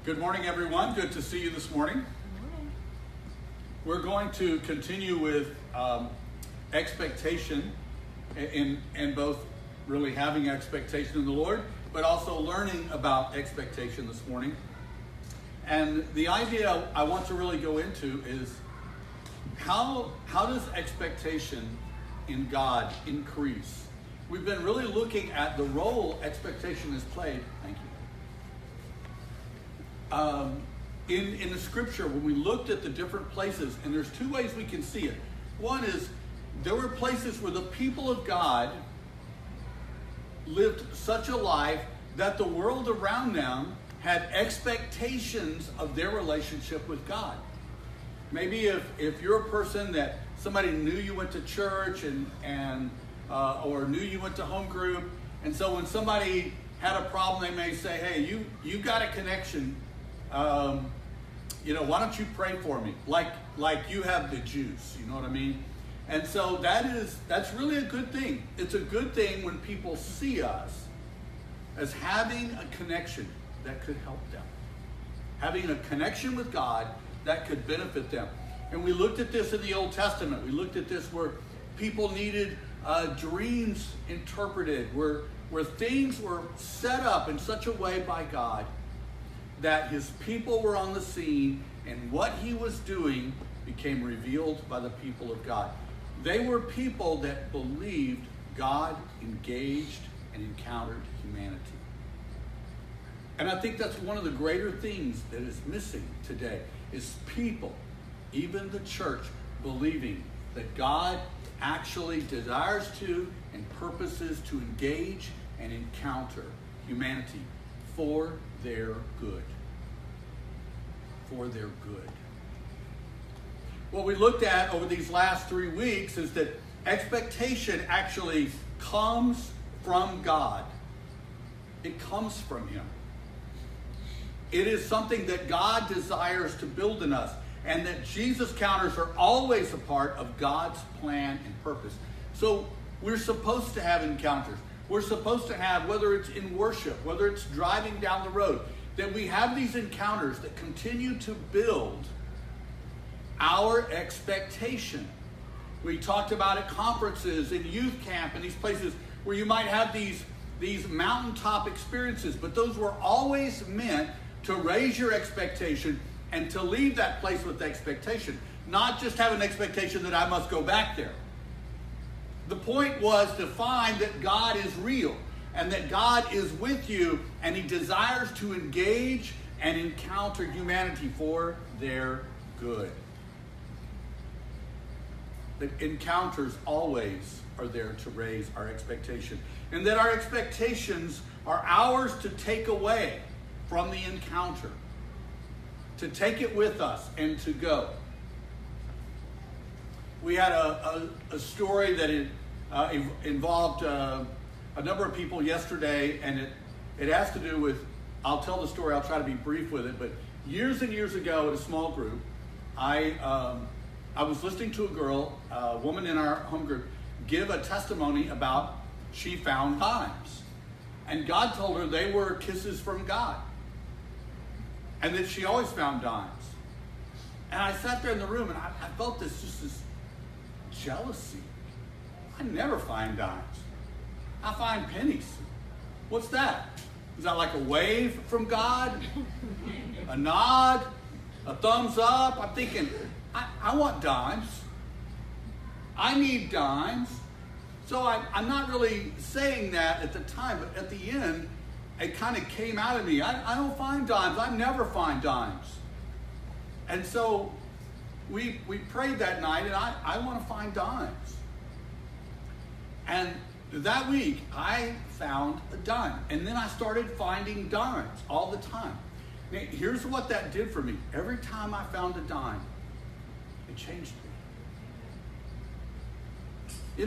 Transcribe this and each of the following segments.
Good morning, everyone. Good to see you this morning. Good morning. We're going to continue with expectation and both really having expectation in the Lord, but also learning about expectation this morning. And the idea I want to really go into is how does expectation in God increase? We've been really looking at the role expectation has played. Thank you. In the scripture, when we looked at the different places, and there's two ways we can see it. One is there were places where the people of God lived such a life that the world around them had expectations of their relationship with God. Maybe if you're a person that somebody knew you went to church or knew you went to home group, and so when somebody had a problem, they may say, "Hey, you got a connection. Why don't you pray for me? Like you have the juice." You know what I mean? And so that's really a good thing. It's a good thing when people see us as having a connection that could help them, having a connection with God that could benefit them. And we looked at this in the Old Testament. We looked at this where people needed dreams interpreted, where things were set up in such a way by God that his people were on the scene, and what he was doing became revealed by the people of God. They were people that believed God engaged and encountered humanity. And I think that's one of the greater things that is missing today, is people, even the church, believing that God actually desires to and purposes to engage and encounter humanity for their good. For their good. What we looked at over these last 3 weeks is that expectation actually comes from God. It comes from him. It is something that God desires to build in us, and that Jesus encounters are always a part of God's plan and purpose. So we're supposed to have encounters. We're supposed to have, whether it's in worship, whether it's driving down the road, that we have these encounters that continue to build our expectation. We talked about at conferences, in youth camp, and these places where you might have these mountaintop experiences, but those were always meant to raise your expectation and to leave that place with expectation, not just have an expectation that I must go back there. The point was to find that God is real and that God is with you, and he desires to engage and encounter humanity for their good. The encounters always are there to raise our expectation, and that our expectations are ours to take away from the encounter, to take it with us and to go. We had a story that involved a number of people yesterday, and it has to do with, I'll tell the story, I'll try to be brief with it, but years and years ago at a small group, I was listening to a woman in our home group, give a testimony about she found dimes. And God told her they were kisses from God. And that she always found dimes. And I sat there in the room and I felt this jealousy. I never find dimes. I find pennies. What's that? Is that like a wave from God? A nod? A thumbs up? I'm thinking, I want dimes. I need dimes. So I'm not really saying that at the time, but at the end, it kind of came out of me. I don't find dimes. I never find dimes. And so we prayed that night, and I want to find dimes. And that week, I found a dime. And then I started finding dimes all the time. Now, here's what that did for me. Every time I found a dime, it changed me.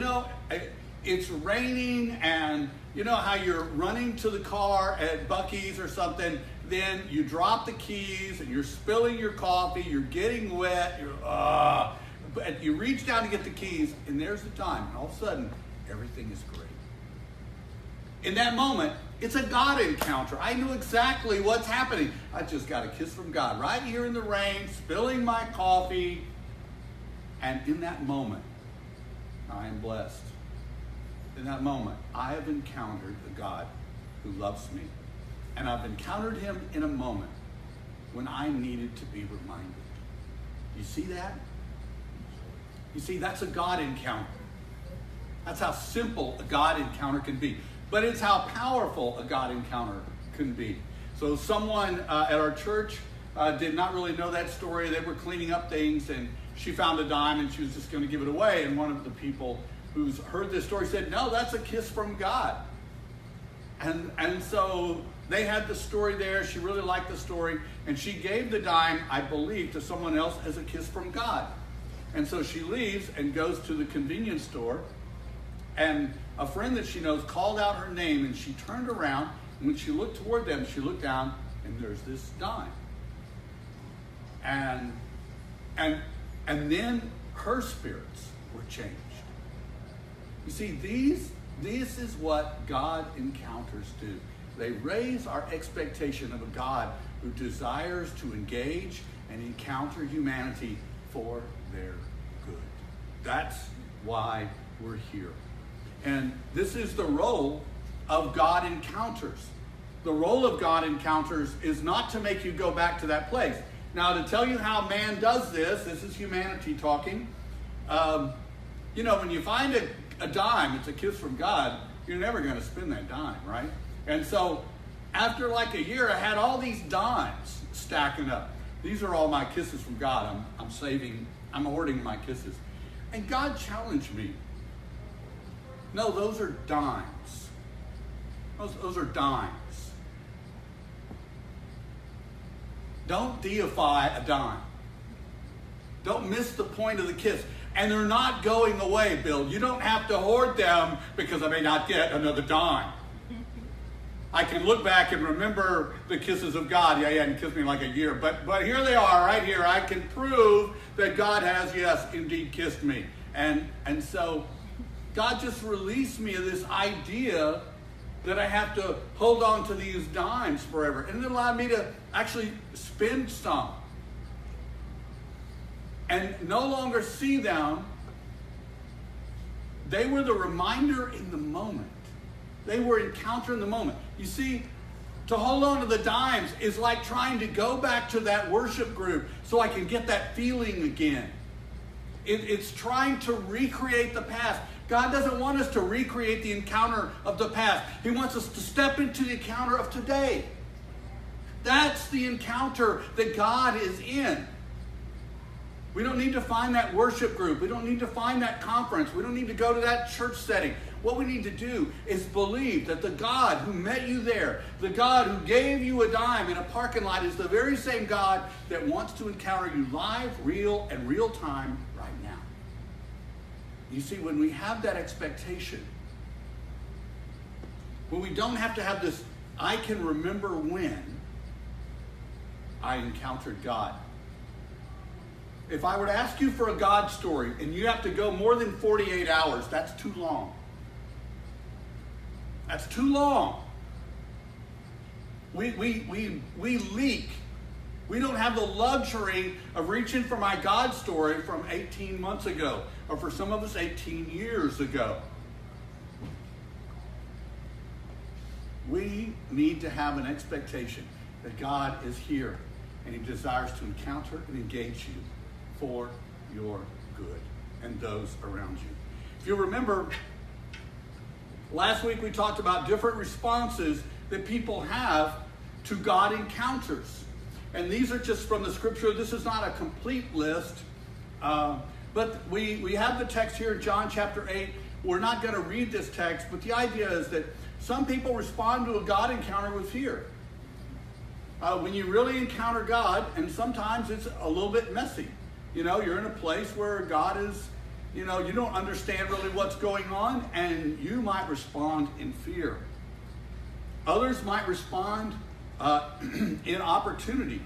It's raining, and you know how you're running to the car at Buc-ee's or something, then you drop the keys, and you're spilling your coffee, you're getting wet, but you reach down to get the keys, and there's the dime, and all of a sudden, everything is great. in that moment, it's a God encounter. I knew exactly what's happening. I just got a kiss from God right here in the rain, spilling my coffee. And in that moment, I am blessed. In that moment, I have encountered a God who loves me. And I've encountered him in a moment when I needed to be reminded. You see that? You see, that's a God encounter. That's how simple a God encounter can be. But it's how powerful a God encounter can be. So someone at our church did not really know that story. They were cleaning up things, and she found a dime, and she was just going to give it away. And one of the people who's heard this story said, no, that's a kiss from God. And so they had the story there. She really liked the story. And she gave the dime, I believe, to someone else as a kiss from God. And so she leaves and goes to the convenience store. And a friend that she knows called out her name, and she turned around. And when she looked toward them, she looked down, and there's this dime. And then her spirits were changed. You see, this is what God encounters do. They raise our expectation of a God who desires to engage and encounter humanity for their good. That's why we're here. And this is the role of God encounters. The role of God encounters is not to make you go back to that place. Now, to tell you how man does this is humanity talking. When you find a dime, it's a kiss from God, you're never going to spend that dime, right? And so after like a year, I had all these dimes stacking up. These are all my kisses from God. I'm hoarding my kisses. And God challenged me. No, those are dimes. Those are dimes. Don't deify a dime. Don't miss the point of the kiss. And they're not going away, Bill. You don't have to hoard them because I may not get another dime. I can look back and remember the kisses of God. Yeah, he hadn't kissed me in like a year. But here they are right here. I can prove that God has, yes, indeed kissed me. And so God just released me of this idea that I have to hold on to these dimes forever. And it allowed me to actually spend some. And no longer see them. They were the reminder in the moment. They were encountering the moment. You see, to hold on to the dimes is like trying to go back to that worship group so I can get that feeling again. It's trying to recreate the past. God doesn't want us to recreate the encounter of the past. He wants us to step into the encounter of today. That's the encounter that God is in. We don't need to find that worship group. We don't need to find that conference. We don't need to go to that church setting. What we need to do is believe that the God who met you there, the God who gave you a dime in a parking lot, is the very same God that wants to encounter you live, real, and real time right now. You see, when we have that expectation, when we don't have to have this, I can remember when I encountered God. If I were to ask you for a God story and you have to go more than 48 hours, that's too long. That's too long. We leak. We don't have the luxury of reaching for my God story from 18 months ago, or for some of us 18 years ago. We need to have an expectation that God is here and he desires to encounter and engage you for your good and those around you. If you remember, last week we talked about different responses that people have to God encounters. And these are just from the scripture. This is not a complete list. But we have the text here in John chapter 8. We're not going to read this text, but the idea is that some people respond to a God encounter with fear. When you really encounter God, and sometimes it's a little bit messy. You know, you're in a place where God is, you don't understand really what's going on, and you might respond in fear. Others might respond in opportunity.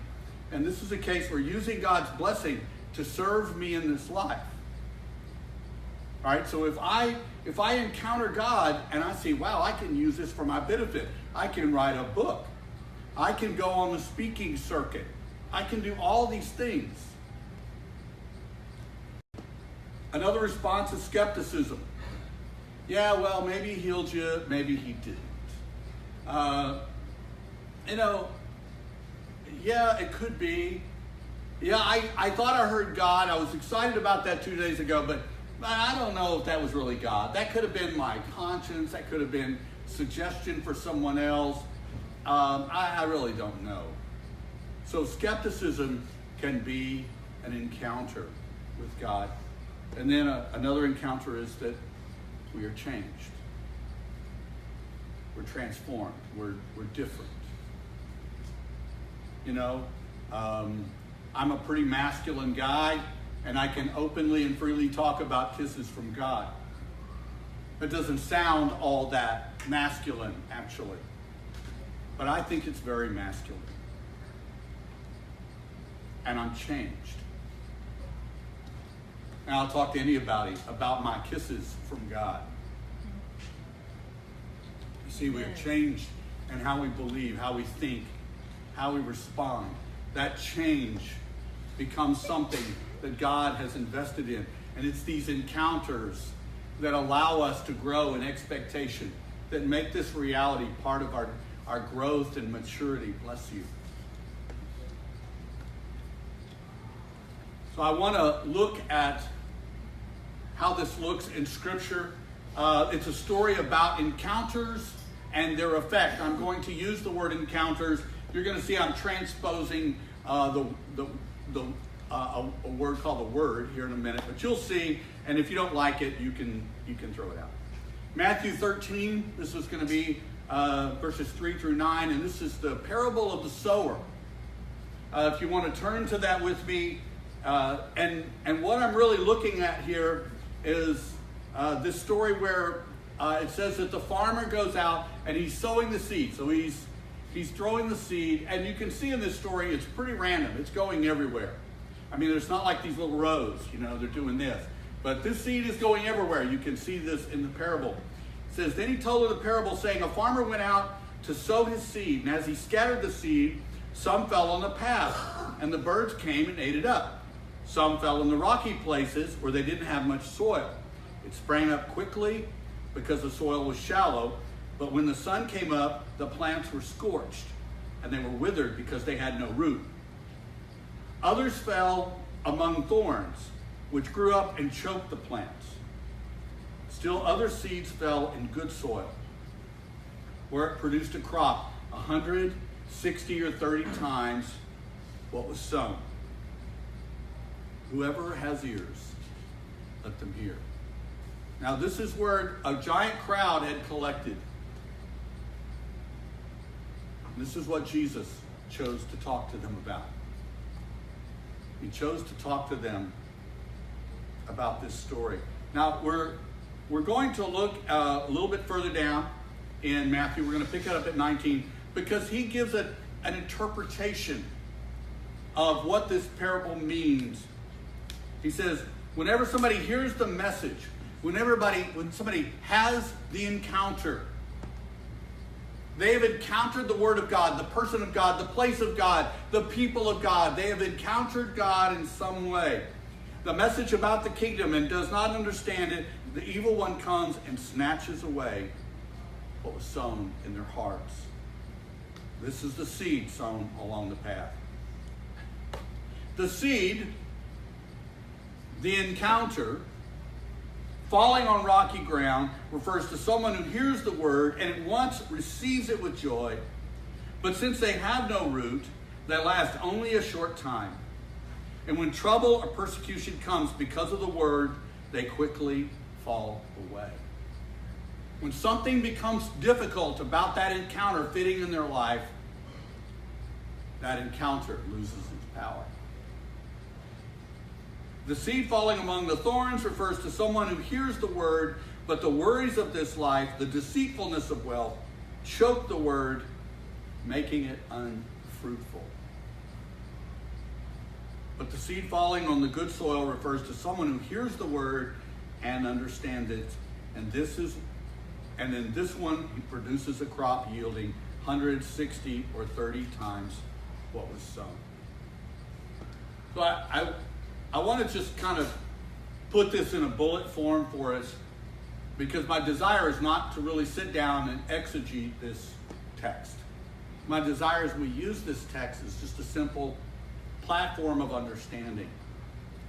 And this is a case where using God's blessing to serve me in this life. All right, so if I encounter God and I see, wow, I can use this for my benefit. I can write a book. I can go on the speaking circuit. I can do all these things. Another response is skepticism. Yeah, well, maybe he healed you, maybe he didn't. Yeah, it could be. Yeah, I thought I heard God. I was excited about that 2 days ago, but I don't know if that was really God. That could have been my conscience. That could have been suggestion for someone else. I really don't know. So skepticism can be an encounter with God. And then another encounter is that we are changed. We're transformed. We're different. I'm a pretty masculine guy, and I can openly and freely talk about kisses from God. It doesn't sound all that masculine, actually. But I think it's very masculine. And I'm changed. And I'll talk to anybody about my kisses from God. You see, we are changed in how we believe, how we think, how we respond. That change becomes something that God has invested in. And it's these encounters that allow us to grow in expectation, that make this reality part of our growth and maturity. Bless you. So I want to look at how this looks in Scripture. It's a story about encounters and their effect. I'm going to use the word encounters. You're going to see I'm transposing a word called the Word here in a minute, but you'll see. And if you don't like it, you can throw it out. Matthew 13. This is going to be verses 3 through 9, and this is the parable of the sower. If you want to turn to that with me, and what I'm really looking at here is this story where it says that the farmer goes out and he's sowing the seed. So he's throwing the seed, and you can see in this story it's pretty random. It's going everywhere. I mean, it's not like these little rows, they're doing this. But this seed is going everywhere. You can see this in the parable. It says, then he told her the parable, saying, a farmer went out to sow his seed, and as he scattered the seed, some fell on the path, and the birds came and ate it up. Some fell in the rocky places where they didn't have much soil. It sprang up quickly because the soil was shallow, but when the sun came up, the plants were scorched, and they were withered because they had no root. Others fell among thorns, which grew up and choked the plants. Still other seeds fell in good soil, where it produced a crop 160 or 30 times what was sown. Whoever has ears, let them hear. Now this is where a giant crowd had collected. This is what Jesus chose to talk to them about. He chose to talk to them about this story. Now we're going to look a little bit further down in Matthew. We're going to pick it up at 19 because he gives an interpretation of what this parable means. He says, whenever somebody hears the message, when somebody has the encounter, they have encountered the Word of God, the person of God, the place of God, the people of God. They have encountered God in some way. The message about the kingdom and does not understand it, the evil one comes and snatches away what was sown in their hearts. This is the seed sown along the path. The seed, the encounter, falling on rocky ground, refers to someone who hears the word and at once receives it with joy. But since they have no root, they last only a short time. And when trouble or persecution comes because of the word, they quickly fall away. When something becomes difficult about that encounter fitting in their life, that encounter loses its power. The seed falling among the thorns refers to someone who hears the word, but the worries of this life, the deceitfulness of wealth, choke the word, making it unfruitful. But the seed falling on the good soil refers to someone who hears the word and understand it. And then this one, he produces a crop yielding 160 or 30 times what was sown. So I want to just kind of put this in a bullet form for us, because my desire is not to really sit down and exegete this text. My desire as we use this text is just a simple platform of understanding.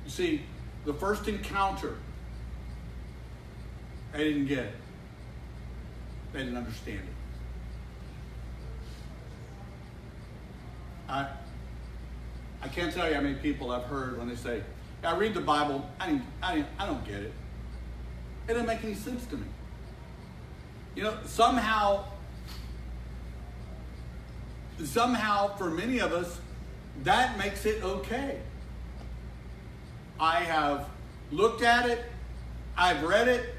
You see, the first encounter, they didn't get it. They didn't understand it. I can't tell you how many people I've heard when they say, I read the Bible, I don't get it. It doesn't make any sense to me. You know, somehow for many of us, that makes it okay. I have looked at it, I've read it,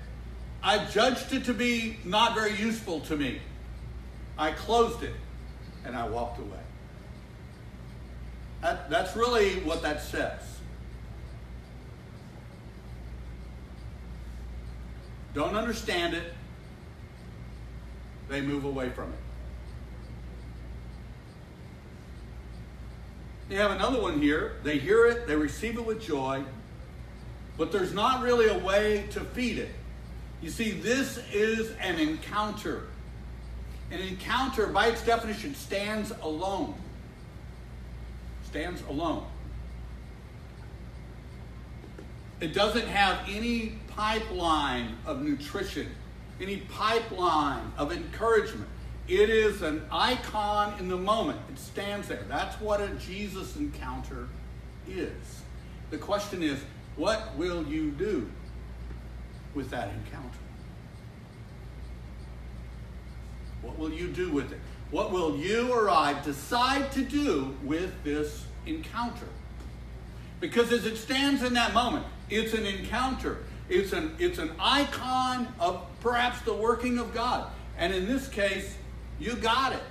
I've judged it to be not very useful to me. I closed it and I walked away. That's really what that says. Don't understand it, they move away from it. You have another one here. They hear it, they receive it with joy, but there's not really a way to feed it. You see, this is an encounter. An encounter, by its definition, stands alone. Stands alone. It doesn't have any pipeline of nutrition, any pipeline of encouragement. It is an icon in the moment. It stands there. That's what a Jesus encounter is. The question is, what will you do with that encounter? What will you do with it? What will you or I decide to do with this encounter? Because as it stands in that moment, it's an encounter. It's an icon of perhaps the working of God. And in this case, you got it.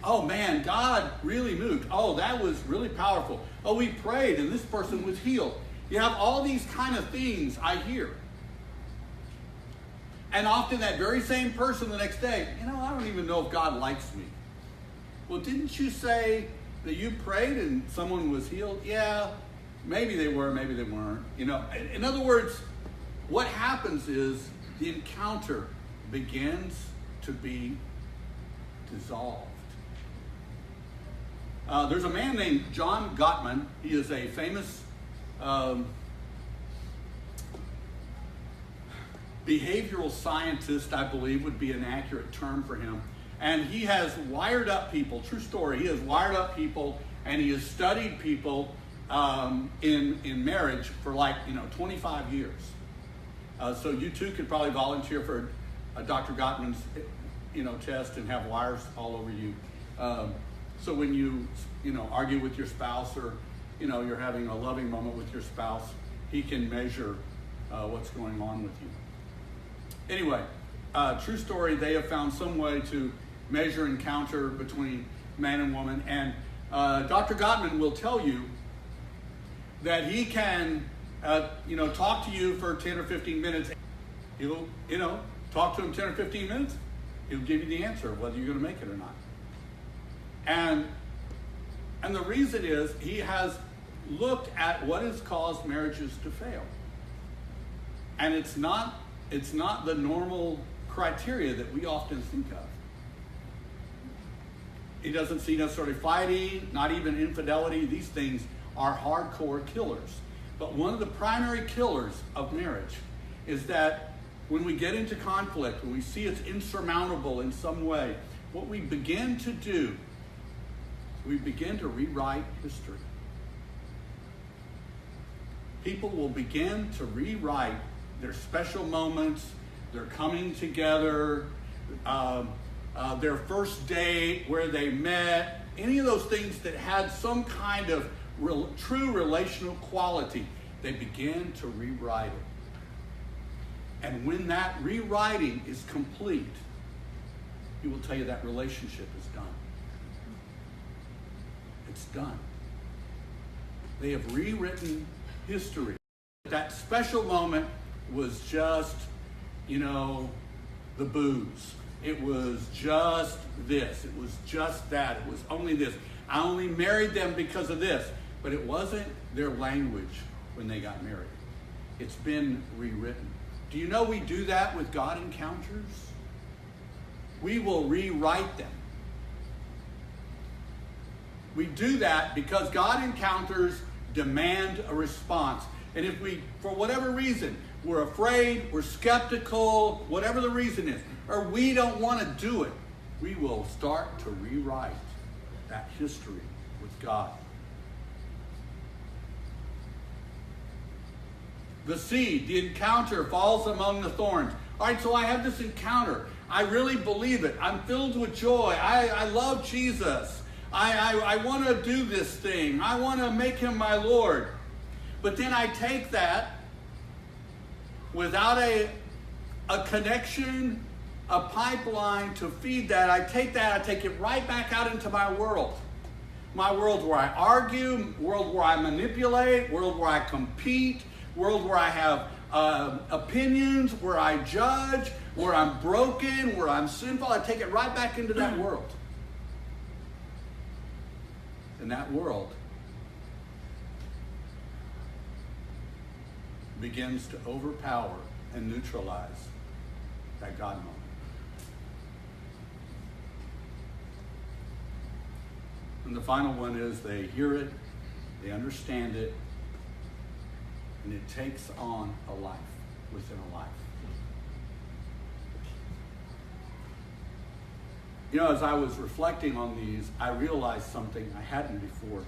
Oh man, God really moved. Oh, that was really powerful. Oh, we prayed and this person was healed. You have all these kind of things I hear. And often that very same person the next day, I don't even know if God likes me. Well, didn't you say that you prayed and someone was healed? Yeah, maybe they were, maybe they weren't. In other words, what happens is the encounter begins to be dissolved. There's a man named John Gottman. He is a famous behavioral scientist, I believe would be an accurate term for him. And he has wired up people, true story, he has wired up people and he has studied people in marriage for 25 years. So you too could probably volunteer for Dr. Gottman's test and have wires all over you. So when you argue with your spouse or you're having a loving moment with your spouse, he can measure what's going on with you. Anyway, true story, they have found some way to measure encounter between man and woman. And Dr. Gottman will tell you that he can, talk to you for 10 or 15 minutes. He'll, talk to him 10 or 15 minutes. He'll give you the answer of whether you're going to make it or not. And the reason is he has looked at what has caused marriages to fail. And it's not the normal criteria that we often think of. He doesn't see necessarily fighting, not even infidelity. These things are hardcore killers. But one of the primary killers of marriage is that when we get into conflict, when we see it's insurmountable in some way, what we begin to do, we begin to rewrite history. People will begin to rewrite their special moments, their coming together, their first date, where they met, any of those things that had some kind of true relational quality, they begin to rewrite it. And when that rewriting is complete, he will tell you that relationship is done. It's done. They have rewritten history. that special moment was just, the booze. It was just this. It was just that. It was only this. I only married them because of this. But it wasn't their language when they got married. It's been rewritten. Do you know we do that with God encounters? We will rewrite them. We do that because God encounters demand a response. And if we, for whatever reason, we're afraid, we're skeptical, whatever the reason is, or we don't want to do it, we will start to rewrite that history with God. The seed, the encounter falls among the thorns. All right, so I have this encounter. I really believe it. I'm filled with joy. I love Jesus. I want to do this thing. I want to make him my Lord. But then I take that without a connection, a pipeline to feed that. I take it right back out into my world. My world where I argue, world where I manipulate, world where I compete, world where I have opinions, where I judge, where I'm broken, where I'm sinful. I take it right back into that world. And that world begins to overpower and neutralize that God moment. And the final one is they hear it, they understand it, and it takes on a life within a life. As I was reflecting on these, I realized something I hadn't before.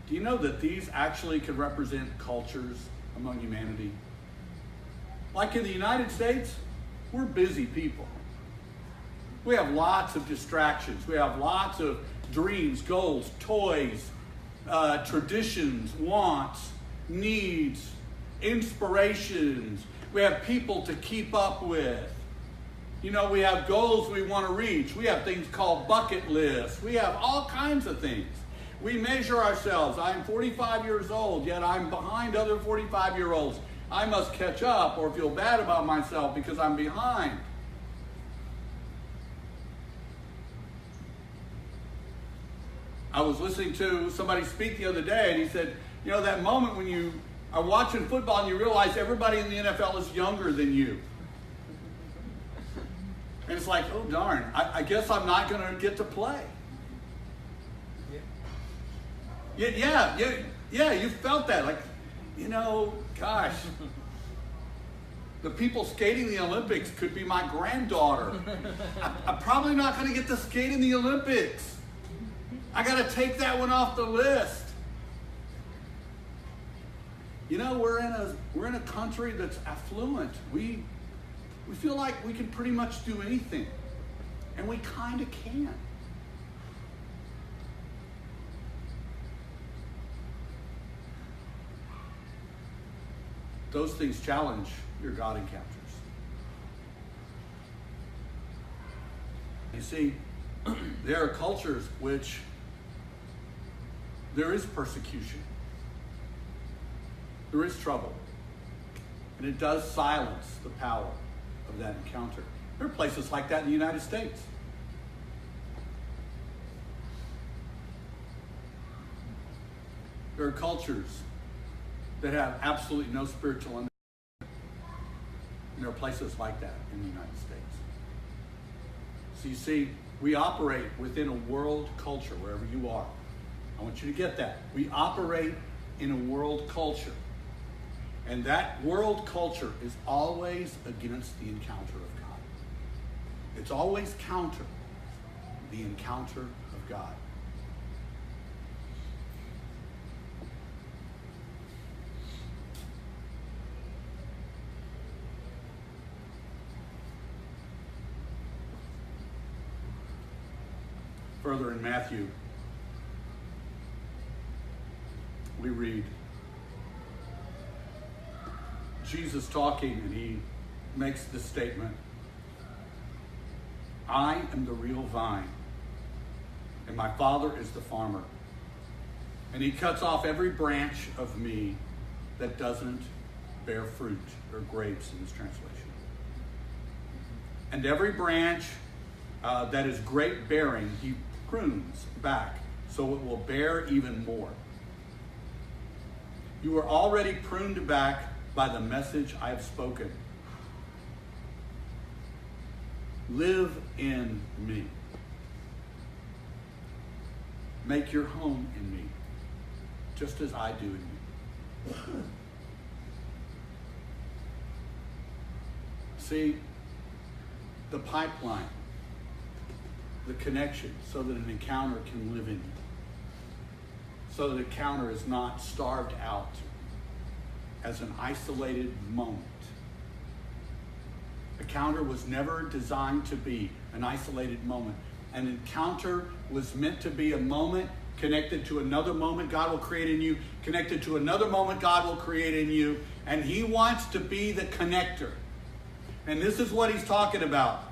Do you know that these actually could represent cultures among humanity? Like in the United States, we're busy people. We have lots of distractions. We have lots of dreams, goals, toys, traditions, wants, needs, inspirations. We have people to keep up with. We have goals we want to reach. We have things called bucket lists. We have all kinds of things. We measure ourselves. I'm 45 years old, yet I'm behind other 45-year-olds. I must catch up or feel bad about myself because I'm behind. I was listening to somebody speak the other day, and he said, that moment when you are watching football and you realize everybody in the NFL is younger than you. And it's like, oh darn, I guess I'm not going to get to play. Yeah, you felt that. Like, gosh, the people skating the Olympics could be my granddaughter. I'm probably not going to get to skate in the Olympics. I got to take that one off the list. We're in a country that's affluent. We feel like we can pretty much do anything. And we kind of can. Those things challenge your God encounters. You see, there are cultures which there is persecution. There is trouble. And it does silence the power of that encounter. There are places like that in the United States. There are cultures that have absolutely no spiritual understanding. And there are places like that in the United States. So you see, we operate within a world culture wherever you are. I want you to get that. We operate in a world culture. And that world culture is always against the encounter of God. It's always counter the encounter of God. Further in Matthew, we read Jesus talking, and he makes this statement: I am the real vine, and my Father is the farmer. And he cuts off every branch of me that doesn't bear fruit or grapes in this translation. And every branch that is grape bearing, he prunes back so it will bear even more. You are already pruned back by the message I have spoken. Live in me. Make your home in me, just as I do in you. See, the pipeline, the connection, so that an encounter can live in you. So that an encounter is not starved out as an isolated moment. Encounter was never designed to be an isolated moment. An encounter was meant to be a moment connected to another moment God will create in you, connected to another moment God will create in you, and he wants to be the connector. And this is what he's talking about.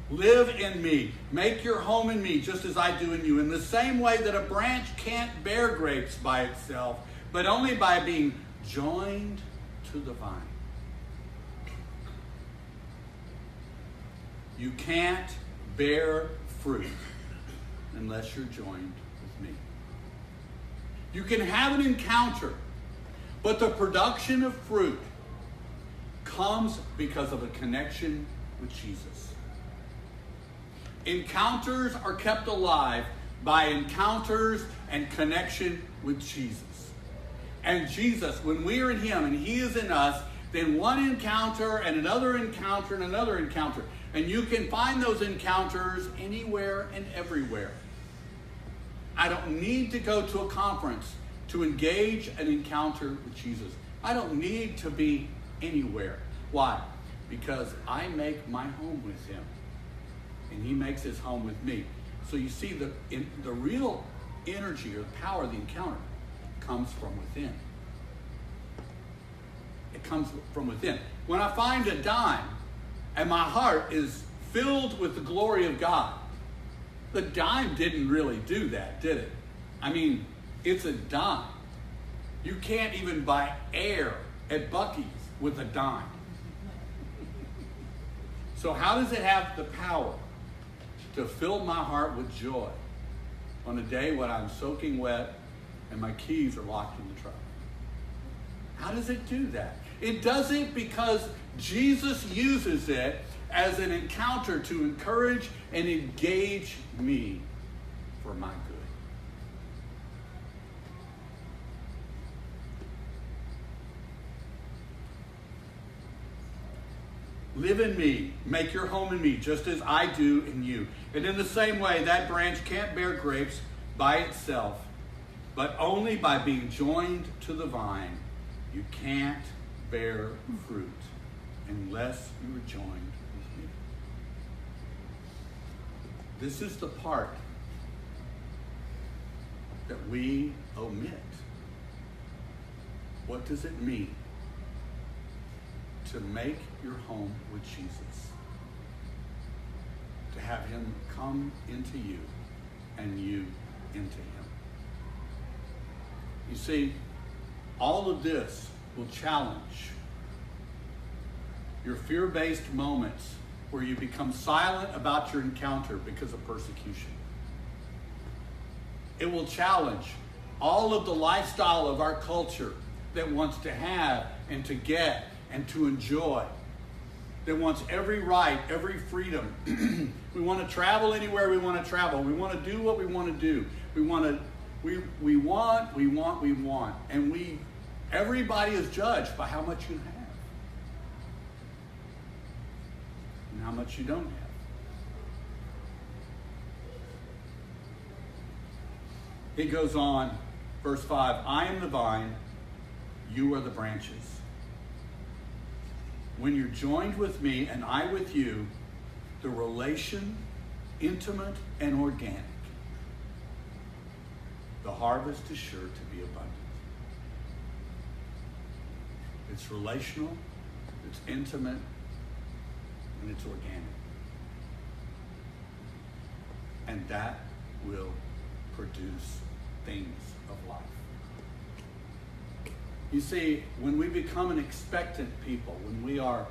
Live in me. Make your home in me, just as I do in you. In the same way that a branch can't bear grapes by itself, but only by being joined to the vine. You can't bear fruit unless you're joined with me. You can have an encounter, but the production of fruit comes because of a connection with Jesus. Encounters are kept alive by encounters and connection with Jesus. And Jesus, when we are in him and he is in us, then one encounter and another encounter and another encounter. And you can find those encounters anywhere and everywhere. I don't need to go to a conference to engage an encounter with Jesus. I don't need to be anywhere. Why? Because I make my home with him. And he makes his home with me. So you see, the real energy or the power of the encounter comes from within. It comes from within. When I find a dime and my heart is filled with the glory of God, the dime didn't really do that, did it? I mean, it's a dime. You can't even buy air at Buc-ee's with a dime. So how does it have the power to fill my heart with joy on a day when I'm soaking wet and my keys are locked in the truck? How does it do that? It does it because Jesus uses it as an encounter to encourage and engage me for my good. Live in me, make your home in me, just as I do in you. And in the same way, that branch can't bear grapes by itself, but only by being joined to the vine. You can't bear fruit unless you are joined with me. This is the part that we omit. What does it mean to make your home with Jesus? To have him come into you and you into him. You see, all of this will challenge your fear-based moments where you become silent about your encounter because of persecution. It will challenge all of the lifestyle of our culture that wants to have and to get and to enjoy, that wants every right, every freedom. We want to travel anywhere we want to travel. We want to do what we want to do. We want. And everybody is judged by how much you have and how much you don't have. It goes on, verse 5, I am the vine, you are the branches. When you're joined with me and I with you, the relation, intimate and organic, the harvest is sure to be abundant. It's relational, it's intimate, and it's organic. And that will produce things of life. You see, when we become an expectant people, when we are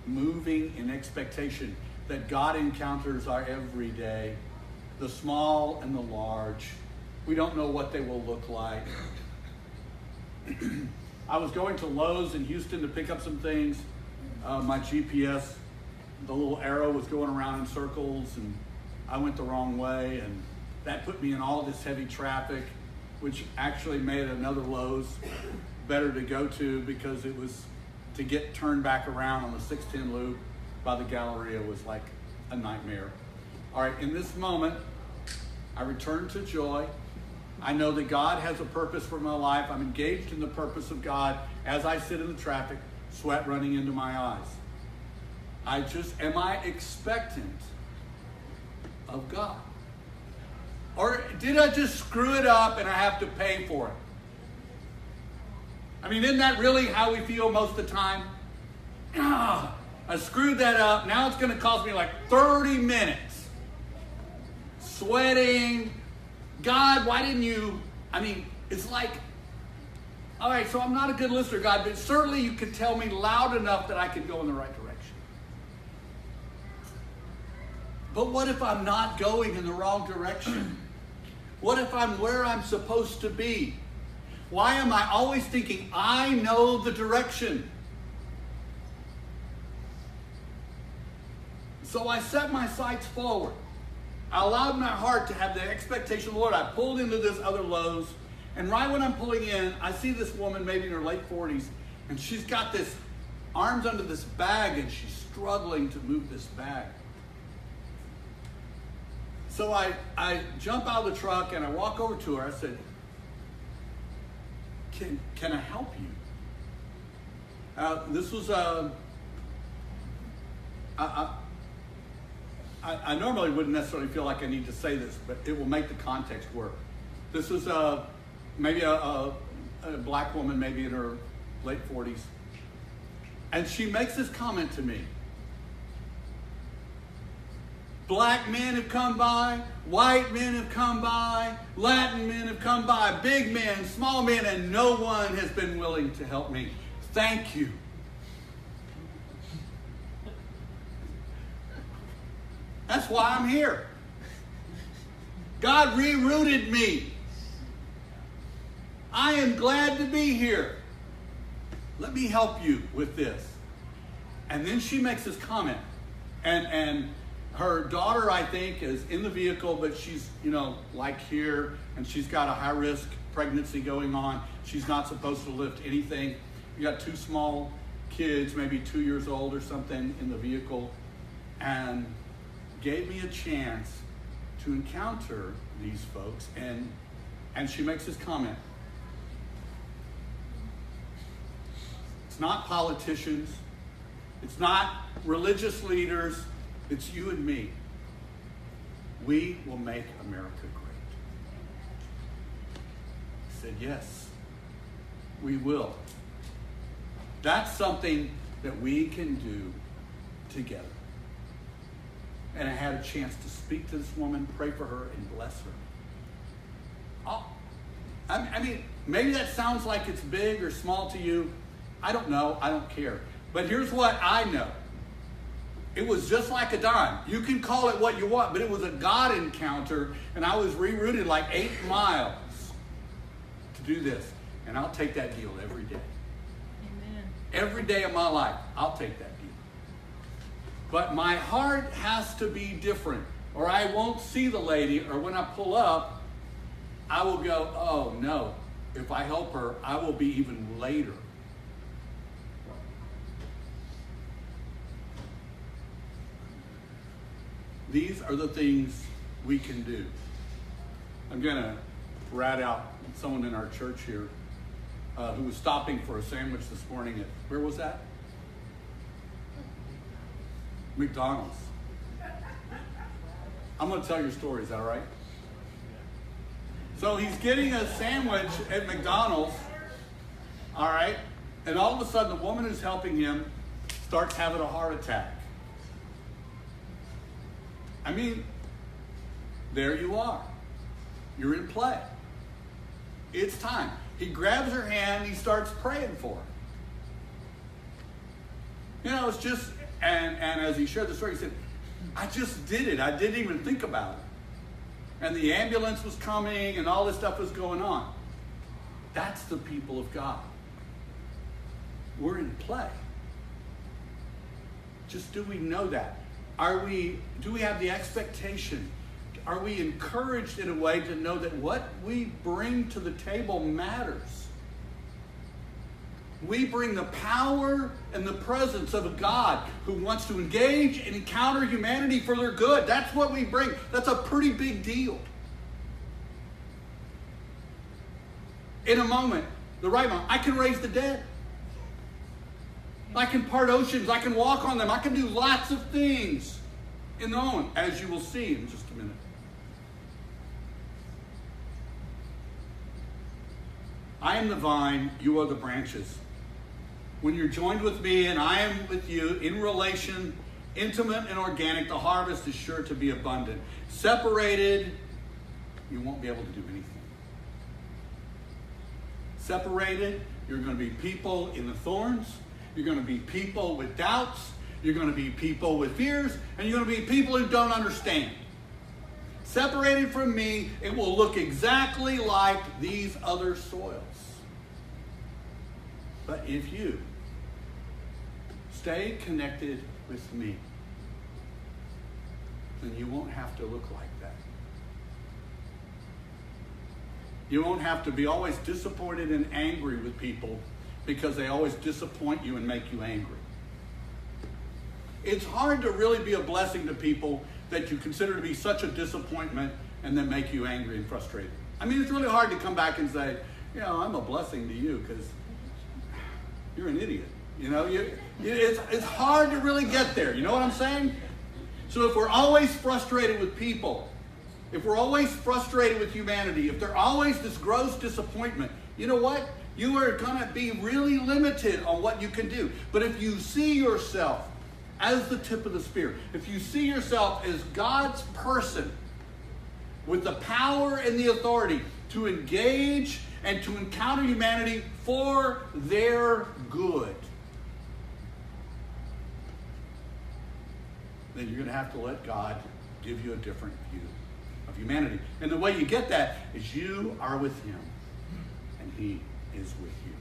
moving in expectation that God encounters our everyday, the small and the large, we don't know what they will look like. I was going to Lowe's in Houston to pick up some things. My GPS, the little arrow was going around in circles, and I went the wrong way, and that put me in all this heavy traffic, which actually made another Lowe's better to go to, because it was to get turned back around on the 610 loop by the Galleria was like a nightmare. All right, in this moment, I return to joy. I know that God has a purpose for my life. I'm engaged in the purpose of God as I sit in the traffic, sweat running into my eyes. Am I expectant of God? Or did I just screw it up and I have to pay for it? I mean, isn't that really how we feel most of the time? I screwed that up. Now it's going to cost me like 30 minutes. Sweating. God, why didn't you? I mean, it's like, all right, so I'm not a good listener, God, but certainly you could tell me loud enough that I could go in the right direction. But what if I'm not going in the wrong direction? What if I'm where I'm supposed to be? Why am I always thinking I know the direction? So I set my sights forward. I allowed my heart to have the expectation of the Lord. I pulled into this other Lowe's, and right when I'm pulling in, I see this woman maybe in her late 40s, and she's got this arms under this bag, and she's struggling to move this bag. So I jump out of the truck, and I walk over to her. I said, Can I help you? This was I normally wouldn't necessarily feel like I need to say this, but it will make the context work. This was maybe a black woman, maybe in her late 40s. And she makes this comment to me. Black men have come by, white men have come by, Latin men have come by, big men, small men, and no one has been willing to help me. Thank you. That's why I'm here. God rerouted me. I am glad to be here. Let me help you with this. And then she makes this comment. And her daughter, I think, is in the vehicle, but she's, like here, and she's got a high-risk pregnancy going on. She's not supposed to lift anything. You got two small kids, maybe 2 years old or something, in the vehicle, and gave me a chance to encounter these folks. And she makes this comment. It's not politicians. It's not religious leaders. It's you and me. We will make America great. I said, yes, we will. That's something that we can do together. And I had a chance to speak to this woman, pray for her, and bless her. I mean, maybe that sounds like it's big or small to you. I don't know. I don't care. But here's what I know. It was just like a dime. You can call it what you want, but it was a God encounter, and I was rerouted like 8 miles to do this. And I'll take that deal every day. Amen. Every day of my life, I'll take that deal. But my heart has to be different, or I won't see the lady, or when I pull up, I will go, oh no, if I help her, I will be even later. These are the things we can do. I'm going to rat out someone in our church here who was stopping for a sandwich this morning at, where was that? McDonald's. I'm going to tell your story, is that all right? So he's getting a sandwich at McDonald's, all right? And all of a sudden, the woman who's helping him starts having a heart attack. I mean, there you are. You're in play. It's time. He grabs her hand, he starts praying for her. You know, it's just, and as he shared the story, he said, I just did it. I didn't even think about it. And the ambulance was coming and all this stuff was going on. That's the people of God. We're in play. Just do we know that? Do we have the expectation? Are we encouraged in a way to know that what we bring to the table matters? We bring the power and the presence of a God who wants to engage and encounter humanity for their good. That's what we bring. That's a pretty big deal. In a moment, the right moment, I can raise the dead. I can part oceans. I can walk on them. I can do lots of things in the moment, as you will see in just a minute. I am the vine, you are the branches. When you're joined with me and I am with you in relation, intimate and organic, the harvest is sure to be abundant. Separated, you won't be able to do anything. Separated, you're going to be people in the thorns. You're going to be people with doubts. You're going to be people with fears. And you're going to be people who don't understand. Separated from me, it will look exactly like these other soils. But if you stay connected with me, then you won't have to look like that. You won't have to be always disappointed and angry with people because they always disappoint you and make you angry. It's hard to really be a blessing to people that you consider to be such a disappointment and then make you angry and frustrated. I mean, it's really hard to come back and say, you know, I'm a blessing to you because you're an idiot. You know, it's hard to really get there. You know what I'm saying? So if we're always frustrated with people, if we're always frustrated with humanity, if there's always this gross disappointment, you know what? You are going to be really limited on what you can do. But if you see yourself as the tip of the spear, if you see yourself as God's person with the power and the authority to engage and to encounter humanity for their good, then you're going to have to let God give you a different view of humanity. And the way you get that is you are with him and he is with you.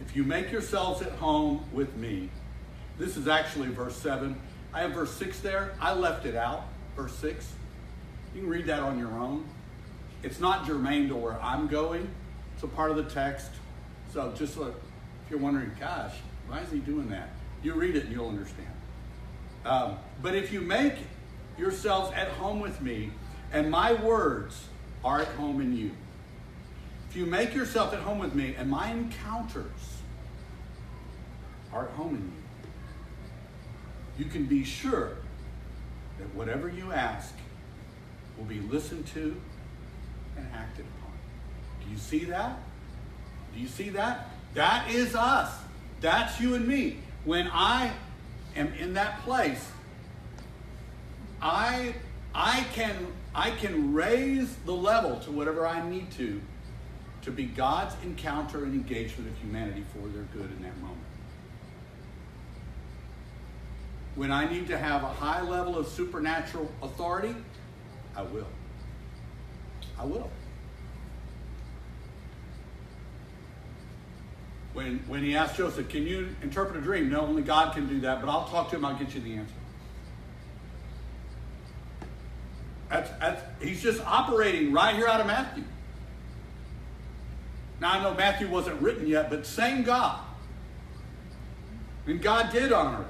If you make yourselves at home with me, this is actually verse 7. I have verse 6 there. I left it out, verse 6. You can read that on your own. It's not germane to where I'm going. It's a part of the text. So just look, if you're wondering, gosh, why is he doing that? You read it and you'll understand. But if you make yourselves at home with me, and my words are at home in you. If you make yourself at home with me, and my encounters are at home in you, you can be sure that whatever you ask will be listened to and acted upon. Do you see that? Do you see that? That is us. That's you and me. When I am in that place, I can raise the level to whatever I need to be God's encounter and engagement of humanity for their good in that moment. When I need to have a high level of supernatural authority, I will. I will. When he asked Joseph, can you interpret a dream? No, only God can do that, but I'll talk to him, I'll get you the answer. He's just operating right here out of Matthew. Now, I know Matthew wasn't written yet, but same God. And God did honor it.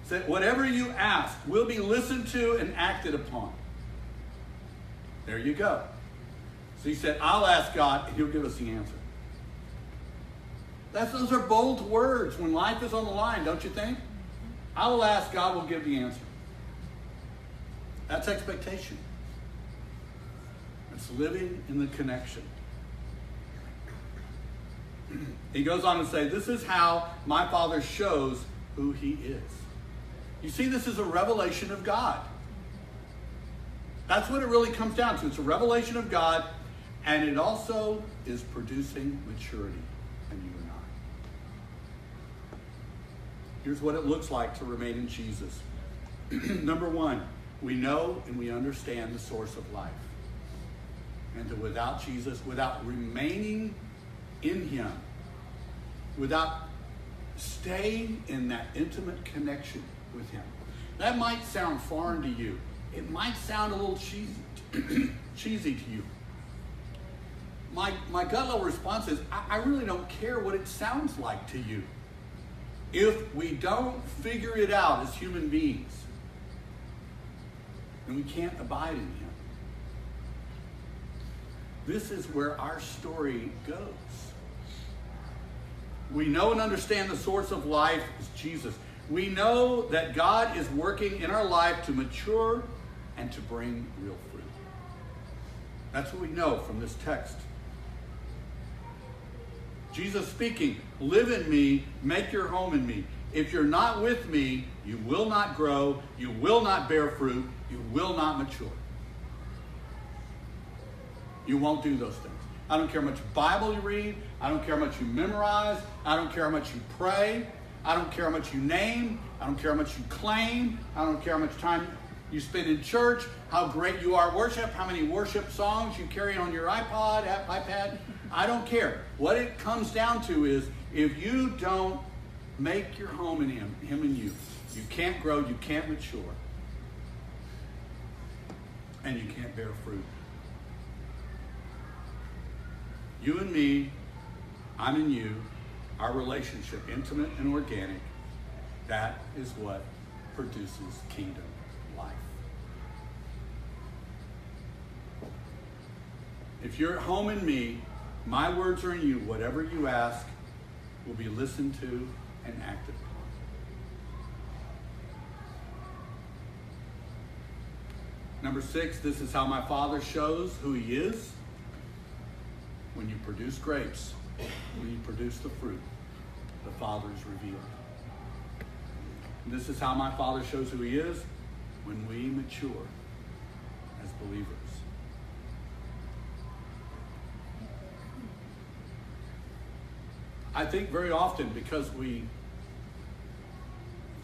Said, whatever you ask will be listened to and acted upon. There you go. So he said, I'll ask God, and he'll give us the answer. Those are bold words when life is on the line, don't you think? I will ask, God will give the answer. That's expectation. It's living in the connection. He goes on to say, this is how my Father shows who he is. You see, this is a revelation of God. That's what it really comes down to. It's a revelation of God, and it also is producing maturity in you and I. Here's what it looks like to remain in Jesus. Number one, we know and we understand the source of life. And that without Jesus, without remaining in him, without staying in that intimate connection with him. That might sound foreign to you. It might sound a little cheesy to you. My gut level response is, I really don't care what it sounds like to you. If we don't figure it out as human beings, then we can't abide in him. This is where our story goes. We know and understand the source of life is Jesus. We know that God is working in our life to mature and to bring real fruit. That's what we know from this text. Jesus speaking, live in me, make your home in me. If you're not with me, you will not grow, you will not bear fruit, you will not mature. You won't do those things. I don't care how much Bible you read. I don't care how much you memorize. I don't care how much you pray. I don't care how much you name. I don't care how much you claim. I don't care how much time you spend in church, how great you are at worship, how many worship songs you carry on your iPad. I don't care. What it comes down to is, if you don't make your home in him and you can't grow, you can't mature, and you can't bear fruit. You and me, I'm in you, our relationship, intimate and organic, that is what produces kingdom life. If you're at home in me, my words are in you, whatever you ask will be listened to and acted upon. Number 6, this is how my Father shows who he is. When you produce grapes, when you produce the fruit, the Father is revealed. And this is how my Father shows who he is, when we mature as believers. I think very often, because we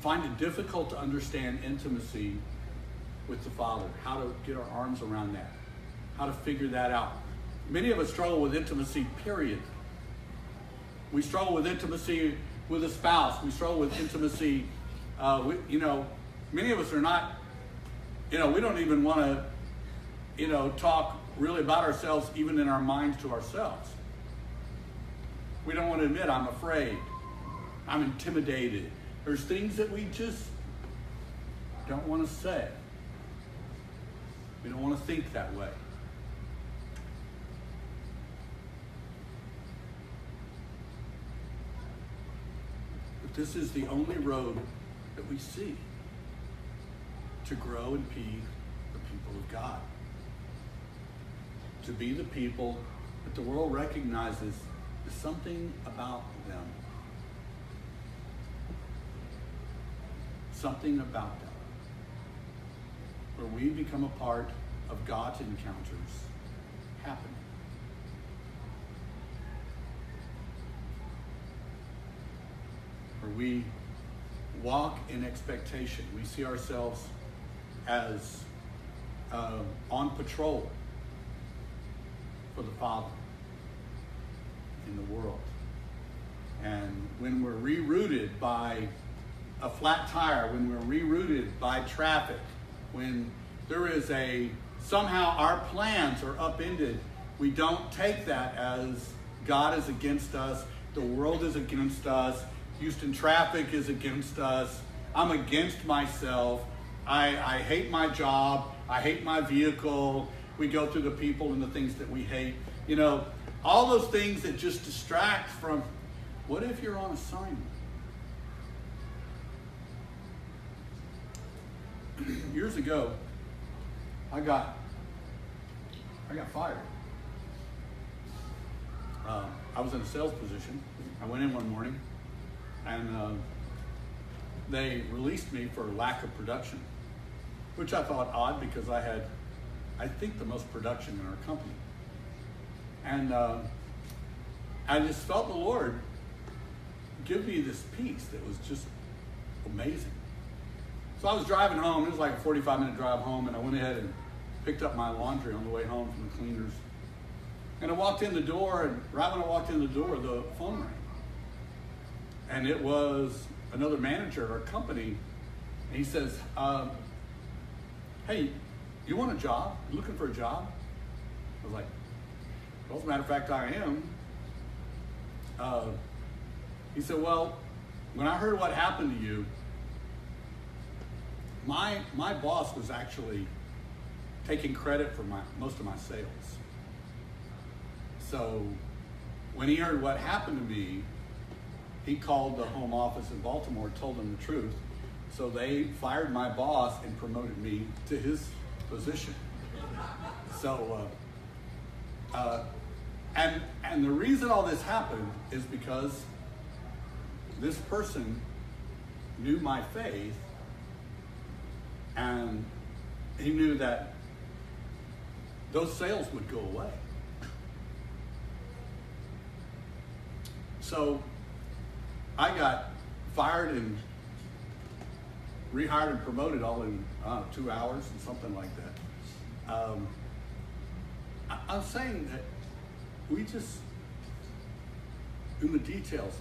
find it difficult to understand intimacy with the Father, how to get our arms around that, how to figure that out. Many of us struggle with intimacy, period. We struggle with intimacy with a spouse. We struggle with intimacy, many of us are not, we don't even want to, talk really about ourselves, even in our minds, to ourselves. We don't want to admit, I'm afraid, I'm intimidated. There's things that we just don't want to say. We don't want to think that way. But this is the only road that we see to grow and be the people of God. To be the people that the world recognizes as something about them. Something about them. Where we become a part of God's encounters happening. Where we walk in expectation. We see ourselves as on patrol for the Father in the world. And when we're rerouted by a flat tire, when we're rerouted by traffic, when there is somehow our plans are upended, we don't take that as God is against us, the world is against us, Houston traffic is against us, I'm against myself, I hate my job, I hate my vehicle, we go through the people and the things that we hate. All those things that just distract from, what if you're on assignment? Years ago, I got fired. I was in a sales position. I went in one morning, and they released me for lack of production, which I thought odd, because I had I think, the most production in our company. And I just felt the Lord give me this peace that was just amazing. So I was driving home. It was like a 45-minute drive home, and I went ahead and picked up my laundry on the way home from the cleaners. And I walked in the door, and right when I walked in the door, the phone rang. And it was another manager at our company, and he says, hey, you want a job? You looking for a job? I was like, well, as a matter of fact, I am. He said, well, when I heard what happened to you, my boss was actually taking credit for most of my sales. So when he heard what happened to me, he called the home office in Baltimore, told them the truth. So they fired my boss and promoted me to his position. So, and the reason all this happened is because this person knew my faith, and he knew that those sales would go away. So I got fired and rehired and promoted all in 2 hours and something like that. I'm saying that we just, in the details,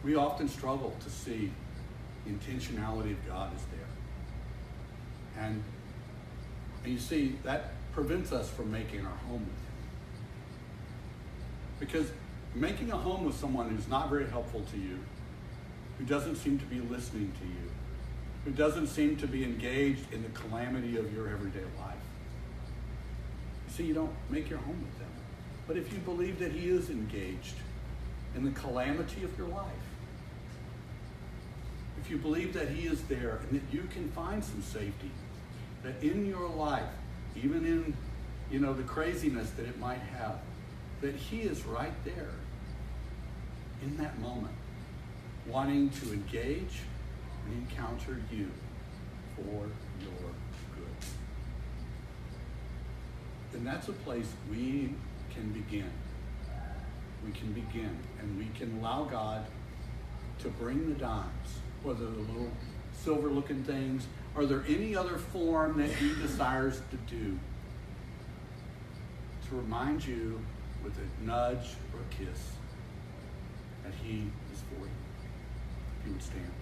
we often struggle to see the intentionality of God is there. And you see, that prevents us from making our home with Him. Because making a home with someone who's not very helpful to you, who doesn't seem to be listening to you, who doesn't seem to be engaged in the calamity of your everyday life, you see, you don't make your home with them. But if you believe that He is engaged in the calamity of your life, if you believe that He is there and that you can find some safety, that in your life, even in the craziness that it might have, that He is right there in that moment, wanting to engage and encounter you for your good. And that's a place we can begin. We can begin, and we can allow God to bring the dimes, whether the little silver-looking things, are there any other form that He desires to do, to remind you with a nudge or a kiss that He is for you. If you would stand.